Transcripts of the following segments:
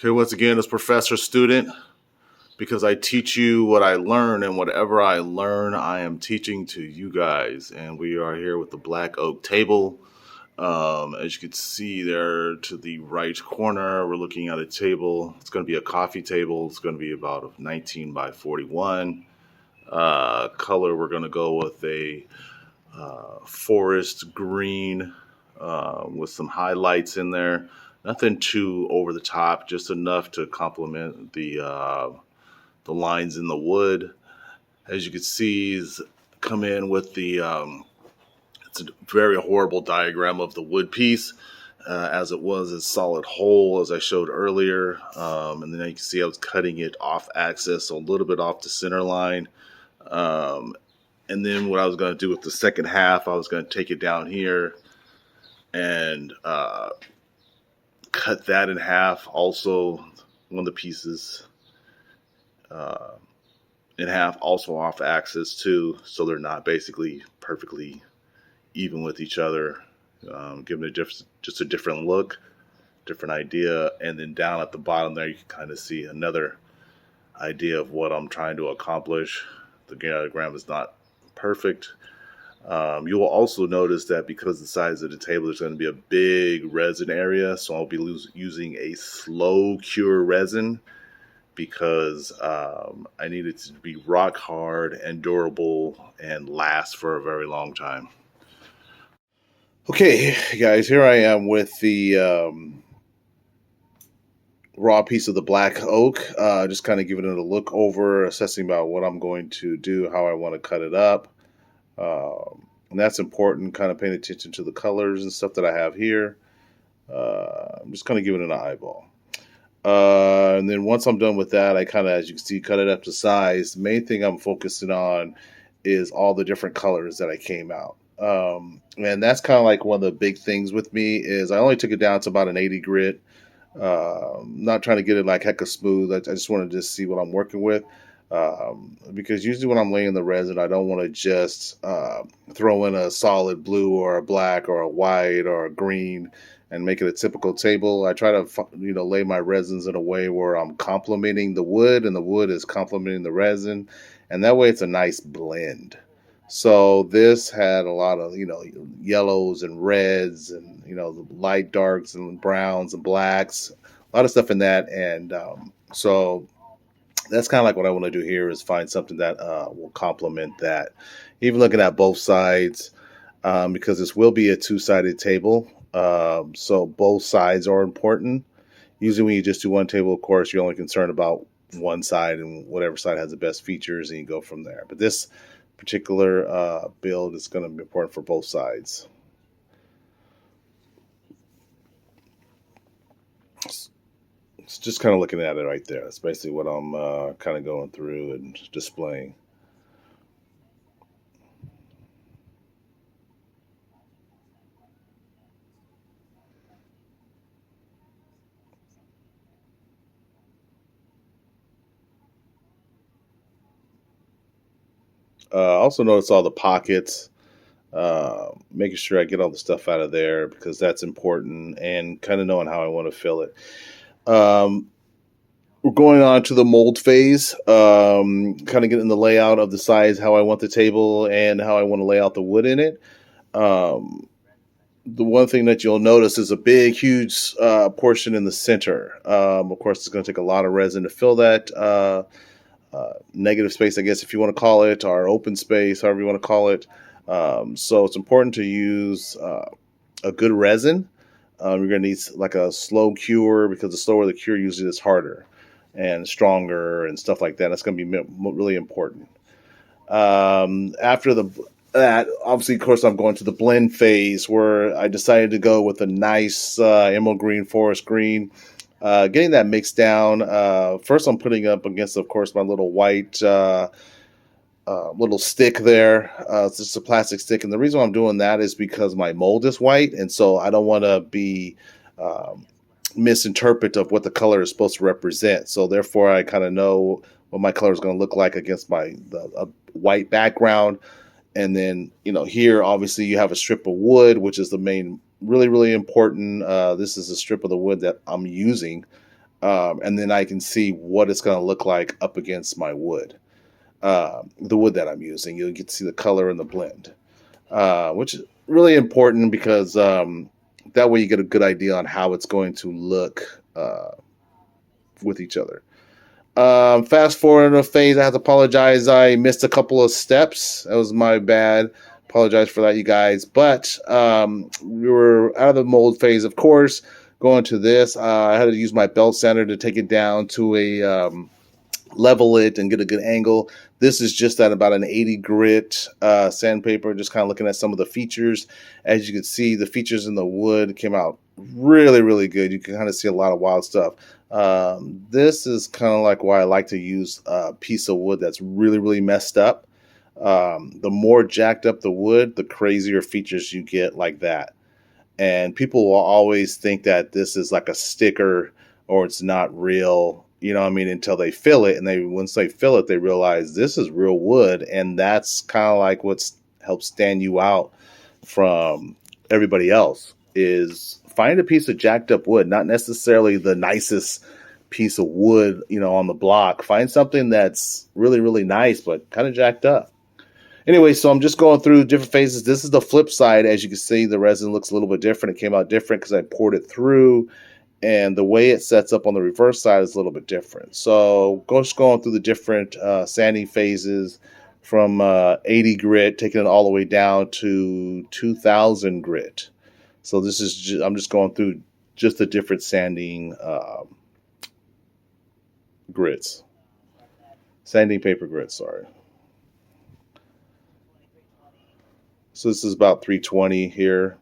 Okay, once again, it's professor student because I teach you what I learn, and whatever I learn, I am teaching to you guys. And we are here with the black oak table. As you can see there to the right corner, we're looking at a table. It's going to be a coffee table. It's going to be about 19 by 41. Color, we're going to go with a forest green with some highlights in there. Nothing too over the top, just enough to complement the lines in the wood. As you can see, is come in with the it's a very horrible diagram of the wood piece. As it was a solid hole, as I showed earlier. And then you can see I was cutting it off axis, so a little bit off the center line. And then what I was going to do with the second half, I was going to take it down here and cut that in half. Also, one of the pieces in half, also off axis too, so they're not basically perfectly even with each other. Giving it just a different look, different idea. And then down at the bottom there, you can kind of see another idea of what I'm trying to accomplish. The diagram is not perfect. You will also notice that because the size of the table, there's going to be a big resin area. So I'll be using a slow cure resin because I need it to be rock hard and durable and last for a very long time. Okay, guys, here I am with the raw piece of the black oak, just kind of giving it a look over, assessing about what I'm going to do, how I want to cut it up. And that's important, kind of paying attention to the colors and stuff that I have here. I'm just kind of giving it an eyeball. And then once I'm done with that, I kind of, as you can see, cut it up to size. The main thing I'm focusing on is all the different colors that I came out. And that's kind of like one of the big things with me is I only took it down to about an 80 grit. Not trying to get it like hecka smooth. I just want to just see what I'm working with. Because usually when I'm laying the resin, I don't want to just throw in a solid blue or a black or a white or a green and make it a typical table. I try to lay my resins in a way where I'm complementing the wood and the wood is complementing the resin, and that way it's a nice blend. So this had a lot of yellows and reds and the light darks and browns and blacks, a lot of stuff in that, and so that's kind of like what I want to do here is find something that will complement that. Even looking at both sides, because this will be a two-sided table, so both sides are important. Usually when you just do one table, of course, you're only concerned about one side and whatever side has the best features, and you go from there. But this particular build is going to be important for both sides. It's just kind of looking at it right there. That's basically what I'm kind of going through and displaying. Also notice all the pockets, making sure I get all the stuff out of there because that's important, and kind of knowing how I want to fill it. We're going on to the mold phase, kind of getting the layout of the size, how I want the table, and how I want to lay out the wood in it. The one thing that you'll notice is a big, huge portion in the center. Of course, it's going to take a lot of resin to fill that negative space, I guess, if you want to call it, or open space, however you want to call it. So it's important to use a good resin. You're going to need like a slow cure because the slower the cure, usually it's harder and stronger and stuff like that. That's going to be really important. After that, obviously, of course, I'm going to the blend phase where I decided to go with a nice emerald green, forest green. Getting that mixed down. First, I'm putting up against, of course, my little white little stick there. It's just a plastic stick. And the reason why I'm doing that is because my mold is white. And so I don't want to be misinterpret of what the color is supposed to represent. So therefore, I kind of know what my color is going to look like against the white background. And then, here, obviously, you have a strip of wood, which is the main, really, really important. This is a strip of the wood that I'm using. and then I can see what it's going to look like up against my wood, the wood that I'm using. You'll get to see the color and the blend, which is really important because that way you get a good idea on how it's going to look with each other. Fast forward in a phase, I have to apologize. I missed a couple of steps. That was my bad. Apologize for that, you guys. But we were out of the mold phase, of course. Going to this, I had to use my belt sander to take it down to a level it and get a good angle. This is just at about an 80 grit sandpaper, just kind of looking at some of the features. As you can see, the features in the wood came out really, really good. You can kind of see a lot of wild stuff. This is kind of like why I like to use a piece of wood that's really, really messed up. The more jacked up the wood, the crazier features you get like that. And people will always think that this is like a sticker or it's not real, you know what I mean, until they feel it. And once they feel it, they realize this is real wood. And that's kind of like what's helps stand you out from everybody else is find a piece of jacked up wood, not necessarily the nicest piece of wood, you know, on the block. Find something that's really, really nice, but kind of jacked up. Anyway, so I'm just going through different phases. This is the flip side. As you can see, the resin looks a little bit different. It came out different because I poured it through, and the way it sets up on the reverse side is a little bit different. So just going through the different sanding phases from 80 grit, taking it all the way down to 2000 grit. So this is I'm just going through just the different sanding grits, sanding paper grits. Sorry. So this is about 320 here.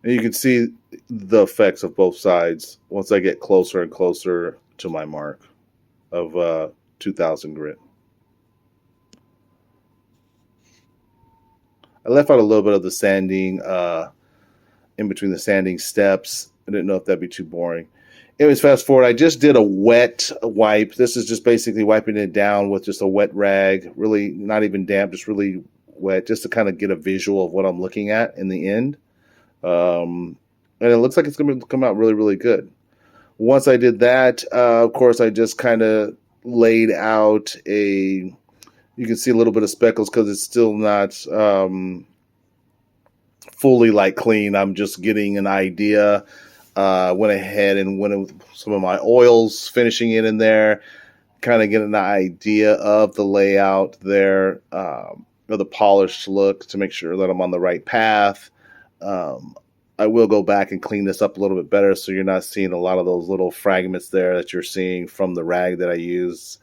And you can see the effects of both sides once I get closer and closer to my mark of 2000 grit. I left out a little bit of the sanding in between the sanding steps. I didn't know if that'd be too boring. Anyways, fast forward. I just did a wet wipe. This is just basically wiping it down with just a wet rag, really not even damp, just really wet, just to kind of get a visual of what I'm looking at in the end. And it looks like it's going to come out really, really good. Once I did that, of course, I just kind of laid out you can see a little bit of speckles because it's still not fully like clean. I'm just getting an idea. Went ahead and went with some of my oils, finishing it in there, kind of getting an idea of the layout there, of the polished look to make sure that I'm on the right path. I will go back and clean this up a little bit better so you're not seeing a lot of those little fragments there that you're seeing from the rag that I use.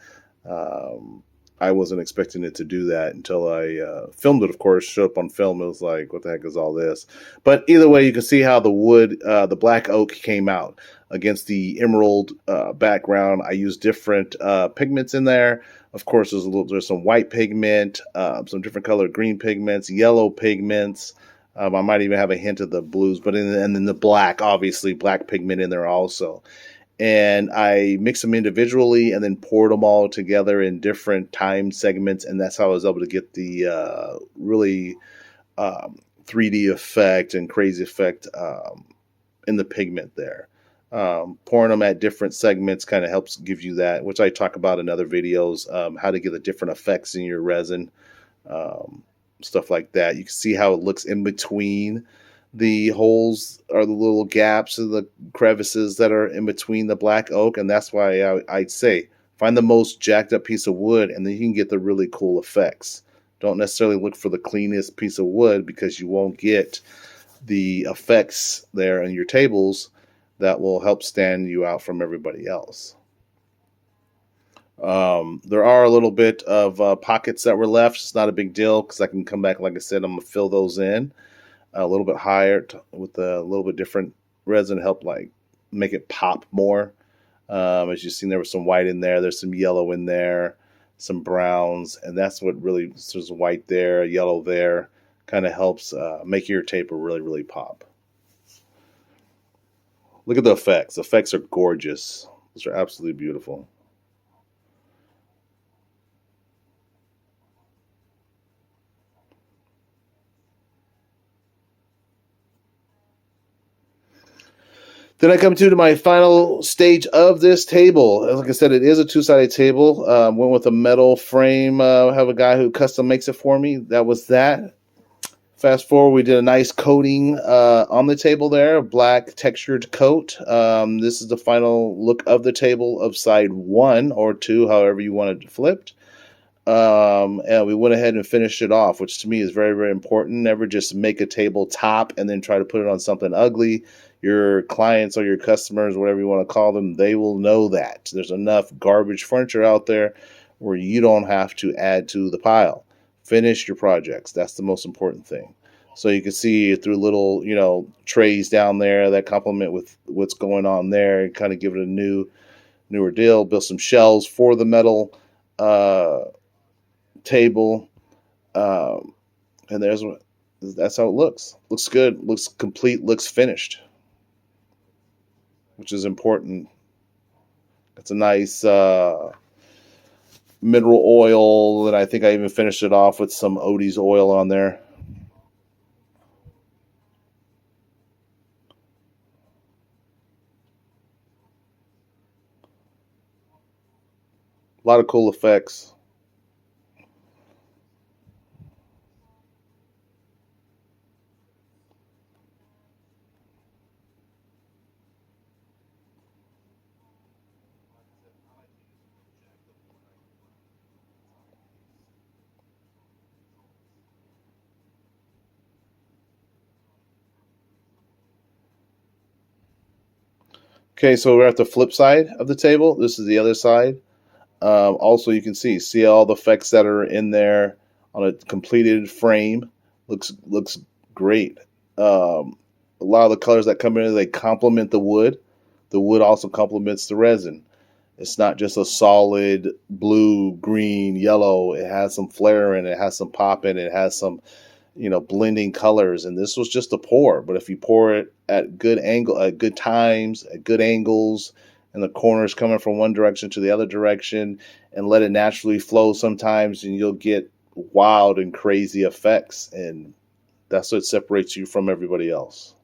I wasn't expecting it to do that until I filmed it, of course, showed up on film. It was like, what the heck is all this? But either way, you can see how the wood, the black oak came out against the emerald background. I used different pigments in there. Of course, there's some white pigment, some different colored green pigments, yellow pigments. I might even have a hint of the blues, but and then the black, obviously, black pigment in there also. And I mixed them individually and then poured them all together in different time segments. And that's how I was able to get the really 3D effect and crazy effect in the pigment there. Pouring them at different segments kind of helps give you that, which I talk about in other videos, how to get the different effects in your resin. Stuff like that. You can see how it looks in between the holes or the little gaps and the crevices that are in between the black oak. And that's why I'd say find the most jacked up piece of wood and then you can get the really cool effects. Don't necessarily look for the cleanest piece of wood because you won't get the effects there in your tables that will help stand you out from everybody else. There are a little bit of pockets that were left. It's not a big deal because I can come back, like I said, I'm going to fill those in a little bit higher with a little bit different resin to help like make it pop more. As you've seen, there was some white in there. There's some yellow in there, some browns, and that's what really, there's white there, yellow there, kind of helps make your taper really, really pop. Look at the effects. The effects are gorgeous. Those are absolutely beautiful. Then I come to my final stage of this table. Like I said, it is a two-sided table. Went with a metal frame. I have a guy who custom makes it for me. That was that. Fast forward, we did a nice coating on the table there, a black textured coat. This is the final look of the table of side 1 or 2, however you want it flipped. And we went ahead and finished it off, which to me is very, very important. Never just make a tabletop and then try to put it on something ugly. Your clients or your customers, whatever you want to call them, they will know that. There's enough garbage furniture out there where you don't have to add to the pile. Finish your projects. That's the most important thing. So you can see through little, trays down there that complement with what's going on there and kind of give it a newer deal. Build some shelves for the metal table, and that's how it looks. Looks good. Looks complete. Looks finished, which is important. It's a nice mineral oil, and I think I even finished it off with some Odie's oil on there. A lot of cool effects. Okay, so we're at the flip side of the table. This is the other side. Also, you can see all the effects that are in there on a completed frame. Looks great. A lot of the colors that come in, they complement the wood. The wood also complements the resin. It's not just a solid blue, green, yellow. It has some flair in it. It has some pop in it. It has some, blending colors. And this was just a pour. But if you pour it at good times, at good angles, and the corners coming from one direction to the other direction, and let it naturally flow sometimes, and you'll get wild and crazy effects. And that's what separates you from everybody else.